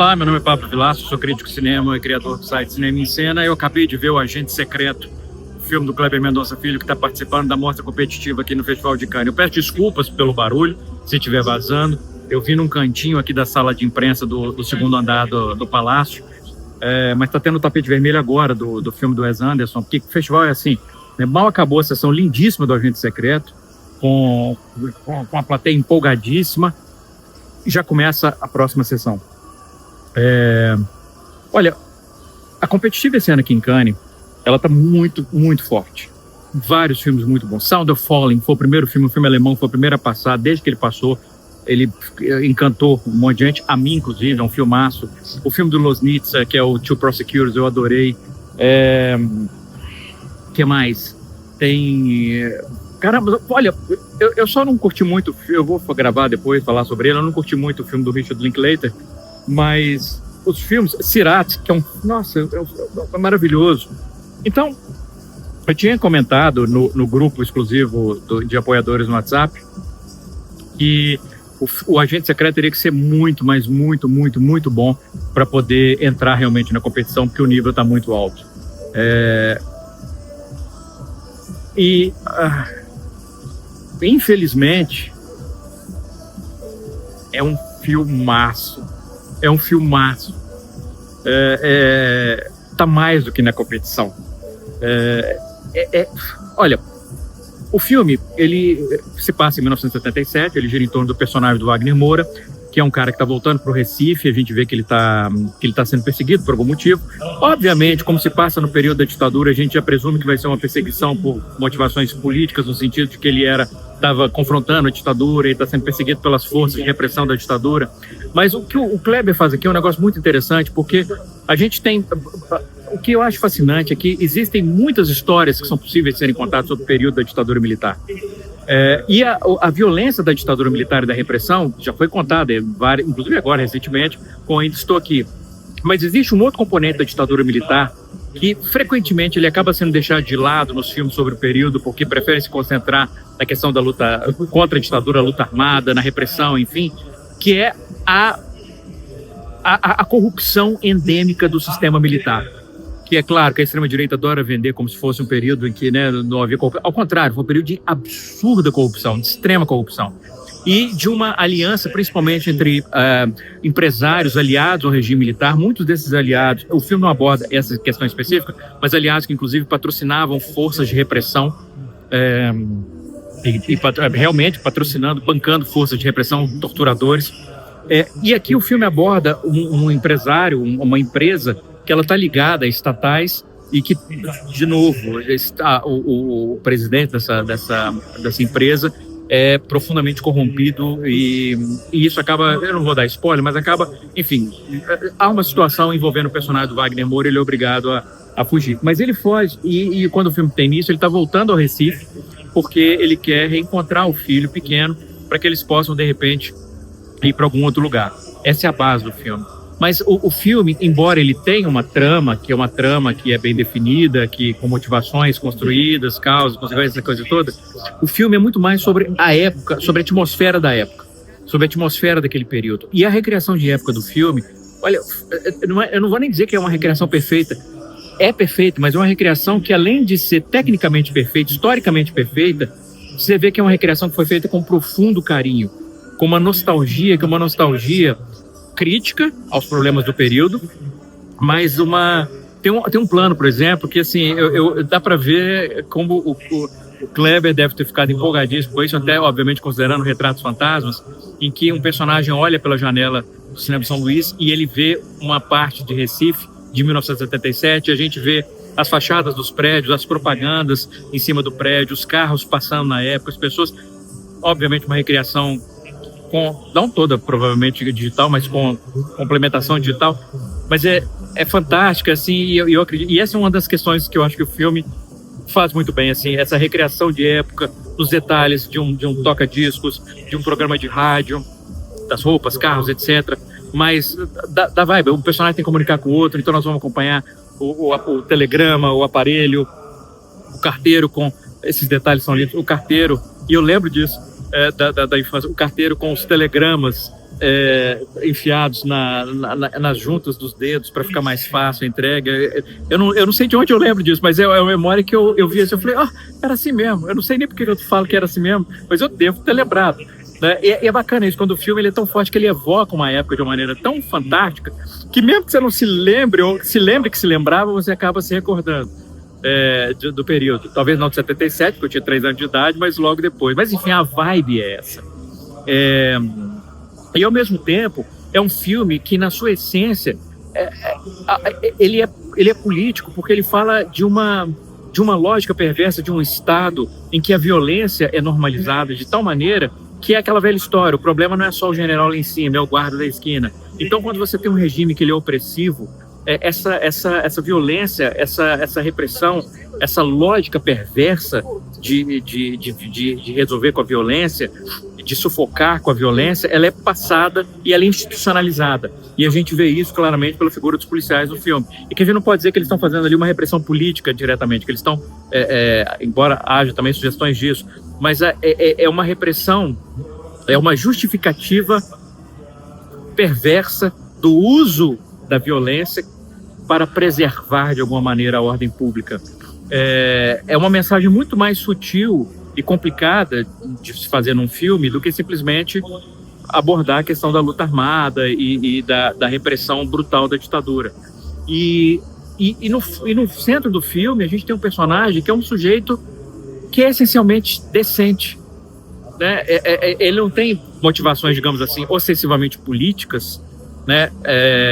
Olá, meu nome é Pablo Vilaço, sou crítico de cinema e criador do site Cinema em Cena. Eu acabei de ver O Agente Secreto, o filme do Kleber Mendonça Filho, que está participando da mostra competitiva aqui no Festival de Cannes. Eu peço desculpas pelo barulho, se estiver vazando. Eu vim num cantinho aqui da sala de imprensa do segundo andar do Palácio, mas está tendo o tapete vermelho agora do filme do Wes Anderson, porque o festival é assim, né? Mal acabou a sessão lindíssima do Agente Secreto, com a plateia empolgadíssima, e já começa a próxima sessão. Olha, a competitiva esse ano aqui em Cannes, ela tá muito, muito forte. Vários filmes muito bons. Sound of Falling foi o primeiro filme, um filme alemão, foi o primeiro a passar. Desde que ele passou, ele encantou um monte de gente, a mim inclusive, é um filmaço. O filme do Loznitsa, que é o Two Prosecutors, eu adorei. Que mais? Tem... Caramba, olha, eu só não curti muito, eu vou gravar depois, falar sobre ele, eu não curti muito o filme do Richard Linklater, mas os filmes, Sirat, que é é maravilhoso. Então, eu tinha comentado no grupo exclusivo de apoiadores no WhatsApp que o Agente Secreto teria que ser muito, mas muito, muito, muito bom para poder entrar realmente na competição, porque o nível está muito alto. Infelizmente, é um filmaço. Tá mais do que na competição. Olha, o filme, ele se passa em 1977, ele gira em torno do personagem do Wagner Moura, que é um cara que está voltando para o Recife. A gente vê que ele tá sendo perseguido por algum motivo. Obviamente, como se passa no período da ditadura, a gente já presume que vai ser uma perseguição por motivações políticas, no sentido de que ele estava confrontando a ditadura e está sendo perseguido pelas forças de repressão da ditadura. Mas o que o Kleber faz aqui é um negócio muito interessante, porque a gente tem... O que eu acho fascinante é que existem muitas histórias que são possíveis de serem contadas sobre o período da ditadura militar. E a violência da ditadura militar e da repressão já foi contada, inclusive agora, recentemente, com Ainda Estou Aqui. Mas existe um outro componente da ditadura militar que, frequentemente, ele acaba sendo deixado de lado nos filmes sobre o período, porque preferem se concentrar na questão da luta contra a ditadura, a luta armada, na repressão, enfim, que é a corrupção endêmica do sistema militar. Que é claro que a extrema-direita adora vender como se fosse um período em que, né, não havia corrupção. Ao contrário, foi um período de absurda corrupção, de extrema corrupção. E de uma aliança, principalmente entre empresários aliados ao regime militar. Muitos desses aliados, o filme não aborda essa questão específica, mas aliados que inclusive patrocinavam forças de repressão, realmente patrocinando, bancando forças de repressão, torturadores. E aqui o filme aborda um empresário, uma empresa, que ela está ligada a estatais e que, de novo, o presidente dessa empresa é profundamente corrompido e isso acaba, eu não vou dar spoiler, mas acaba, enfim, há uma situação envolvendo o personagem do Wagner Moura, ele é obrigado a fugir. Mas ele foge e quando o filme tem início, ele está voltando ao Recife porque ele quer reencontrar o filho pequeno para que eles possam, de repente, ir para algum outro lugar. Essa é a base do filme. Mas o filme, embora ele tenha uma trama que é bem definida, que com motivações construídas, causas, consequências, essa coisa toda, o filme é muito mais sobre a época, sobre a atmosfera da época, sobre a atmosfera daquele período. E a recriação de época do filme, olha, eu não vou nem dizer que é uma recriação perfeita, é perfeita, mas é uma recriação que, além de ser tecnicamente perfeita, historicamente perfeita, você vê que é uma recriação que foi feita com profundo carinho, com uma nostalgia, crítica aos problemas do período, mas tem um plano, por exemplo, que assim, dá para ver como o Kleber deve ter ficado empolgadíssimo com isso, até obviamente considerando Retratos Fantasmas, em que um personagem olha pela janela do Cinema de São Luís e ele vê uma parte de Recife de 1977, a gente vê as fachadas dos prédios, as propagandas em cima do prédio, os carros passando na época, as pessoas, obviamente uma recriação não toda provavelmente digital, mas com complementação digital, mas é fantástica, assim, e eu acredito, e essa é uma das questões que eu acho que o filme faz muito bem, assim, essa recriação de época, os detalhes de um toca-discos, de um programa de rádio, das roupas, carros, etc., mas da vibe, um personagem tem que comunicar com o outro, então nós vamos acompanhar o telegrama, o aparelho, o carteiro com esses detalhes são lindos, o carteiro, e eu lembro disso, da infância, o carteiro com os telegramas enfiados nas juntas dos dedos para ficar mais fácil a entrega. Eu não sei de onde eu lembro disso, mas é uma memória que eu vi assim, eu falei, era assim mesmo. Eu não sei nem porque eu falo que era assim mesmo, mas eu devo ter lembrado. Né? E é bacana isso, quando o filme ele é tão forte que ele evoca uma época de uma maneira tão fantástica que mesmo que você não se lembre, ou se lembre que se lembrava, você acaba se recordando do período. Talvez não de 77, porque eu tinha 3 anos de idade, mas logo depois. Mas enfim, a vibe é essa. E ao mesmo tempo, é um filme que na sua essência, ele é político, porque ele fala de uma lógica perversa de um Estado em que a violência é normalizada de tal maneira que é aquela velha história, o problema não é só o general lá em cima, é o guarda da esquina. Então, quando você tem um regime que ele é opressivo, essa violência, essa repressão, essa lógica perversa de resolver com a violência, de sufocar com a violência, ela é passada e ela é institucionalizada. E a gente vê isso claramente pela figura dos policiais no filme. E que a gente não pode dizer que eles estão fazendo ali uma repressão política diretamente, que eles estão, embora haja também sugestões disso, mas é uma repressão, é uma justificativa perversa do uso da violência para preservar de alguma maneira a ordem pública. É uma mensagem muito mais sutil e complicada de se fazer num filme do que simplesmente abordar a questão da luta armada e da repressão brutal da ditadura. E no centro do filme a gente tem um personagem que é um sujeito que é essencialmente decente, né? Ele não tem motivações, digamos assim, ostensivamente políticas, né?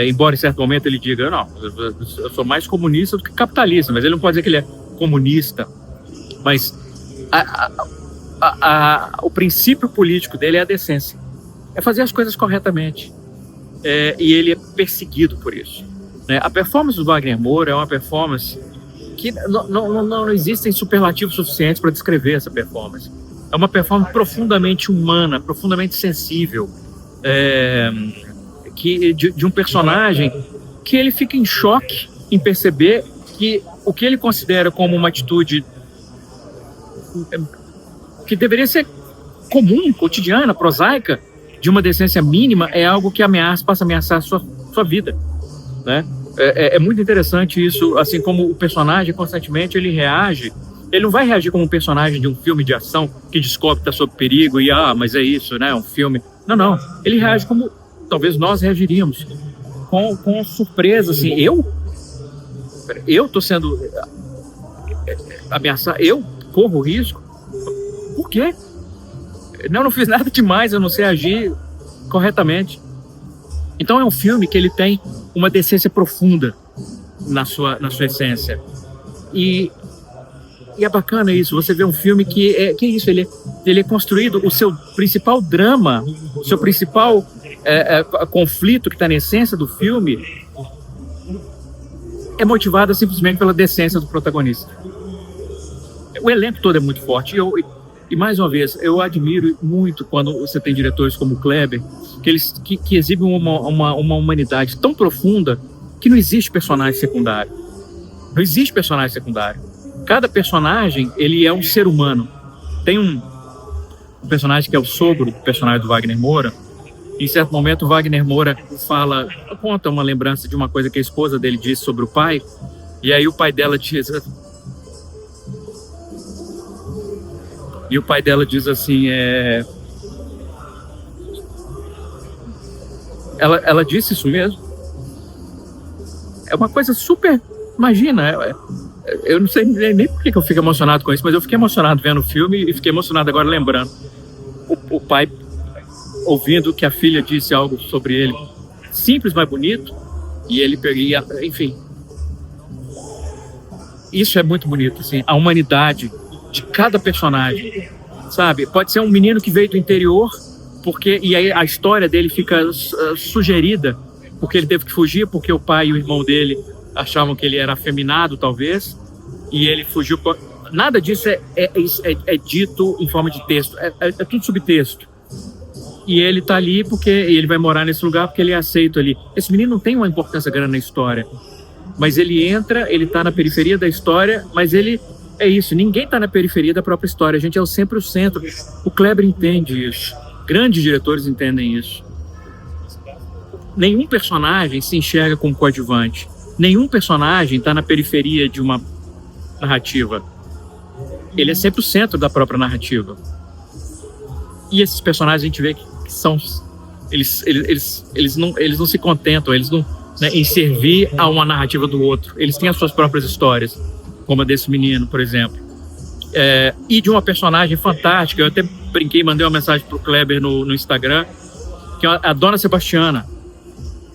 Embora em certo momento ele diga, não, eu sou mais comunista do que capitalista, mas ele não pode dizer que ele é comunista. Mas o princípio político dele é a decência, é fazer as coisas corretamente, e ele é perseguido por isso, né? A performance do Wagner Moura é uma performance que não existem superlativos suficientes para descrever essa performance. É uma performance profundamente humana, profundamente sensível, de um personagem que ele fica em choque em perceber que o que ele considera como uma atitude que deveria ser comum, cotidiana, prosaica, de uma decência mínima, é algo que passa a ameaçar a sua vida, né? É muito interessante isso, assim como o personagem constantemente ele reage. Ele não vai reagir como um personagem de um filme de ação que descobre que está sob perigo e mas é isso, né? É um filme. Não. Ele reage como talvez nós reagiríamos, com surpresa, assim. Eu estou sendo ameaçado, eu corro risco. Por quê? Não fiz nada demais, eu não sei agir corretamente. Então é um filme que ele tem uma decência profunda na sua essência. E é bacana isso, você vê um filme que é isso, ele é construído, o seu principal drama, o seu principal conflito que está na essência do filme é motivado simplesmente pela decência do protagonista. O elenco todo é muito forte. E mais uma vez, eu admiro muito quando você tem diretores como o Kleber, que exibem uma humanidade tão profunda que não existe personagem secundário. Não existe personagem secundário. Cada personagem, ele é um ser humano. Tem um personagem que é o sogro, o personagem do Wagner Moura. Em certo momento, o Wagner Moura conta uma lembrança de uma coisa que a esposa dele disse sobre o pai, e aí o pai dela diz... E o pai dela diz assim, ela disse isso mesmo? É uma coisa super... Imagina, eu não sei nem por que eu fico emocionado com isso, mas eu fiquei emocionado vendo o filme e fiquei emocionado agora lembrando. O pai ouvindo que a filha disse algo sobre ele, simples, mas bonito, e ele peguia, enfim. Isso é muito bonito, assim, a humanidade de cada personagem, sabe? Pode ser um menino que veio do interior, e aí a história dele fica sugerida, porque ele teve que fugir, porque o pai e o irmão dele achavam que ele era afeminado, talvez, e ele fugiu. Nada disso é dito em forma de texto, é tudo subtexto. E ele tá ali porque ele vai morar nesse lugar porque ele é aceito ali. Esse menino não tem uma importância grande na história, mas ele entra, ele tá na periferia da história, mas ele é isso, ninguém tá na periferia da própria história, a gente é sempre o centro. O Kleber entende isso, grandes diretores entendem isso. nenhum personagem se enxerga como coadjuvante. Nenhum personagem está na periferia de uma narrativa. Ele é sempre o centro da própria narrativa. E esses personagens a gente vê que são... Eles não se contentam, eles não, né, em servir a uma narrativa do outro. Eles têm as suas próprias histórias, como a desse menino, por exemplo. E de uma personagem fantástica. Eu até brinquei, mandei uma mensagem pro Kleber no Instagram, que é a Dona Sebastiana.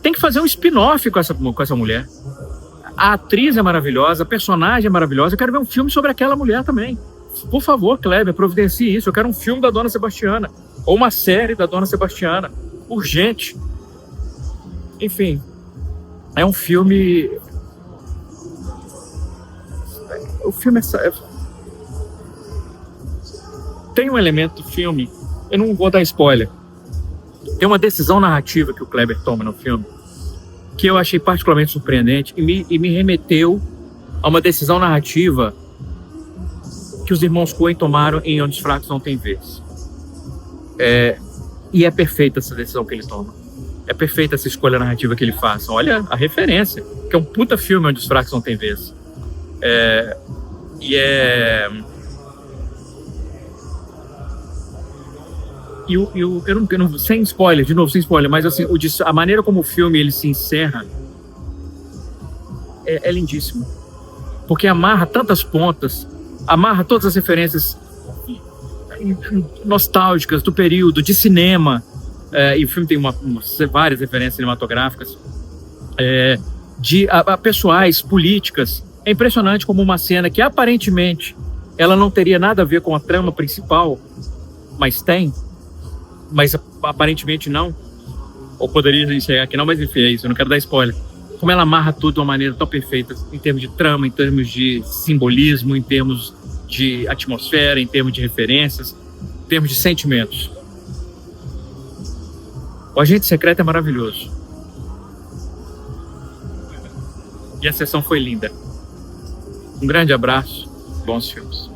Tem que fazer um spin-off com essa mulher. A atriz é maravilhosa, a personagem é maravilhosa. Eu quero ver um filme sobre aquela mulher também. Por favor, Kleber, providencie isso. Eu quero um filme da Dona Sebastiana. Ou uma série da Dona Sebastiana. Urgente. Enfim. É um filme... O filme tem um elemento do filme... Eu não vou dar spoiler. Tem uma decisão narrativa que o Kleber toma no filme que eu achei particularmente surpreendente e me remeteu a uma decisão narrativa que os irmãos Coen tomaram em Onde os Fracos Não Têm Vez. E é perfeita essa decisão que ele toma. É perfeita essa escolha narrativa que ele faz. Olha a referência, que é um puta filme Onde os Fracos Não Têm Vez. Eu não, sem spoiler, de novo, sem spoiler, mas assim, a maneira como o filme ele se encerra é lindíssimo. Porque amarra tantas pontas, amarra todas as referências nostálgicas do período, de cinema, e o filme tem várias referências cinematográficas, a pessoais, políticas. É impressionante como uma cena que aparentemente ela não teria nada a ver com a trama principal, mas tem. Mas aparentemente não, ou poderia enxergar que não, mas enfim, é isso, eu não quero dar spoiler. Como ela amarra tudo de uma maneira tão perfeita, em termos de trama, em termos de simbolismo, em termos de atmosfera, em termos de referências, em termos de sentimentos. O Agente Secreto é maravilhoso. E a sessão foi linda. Um grande abraço, bons filmes.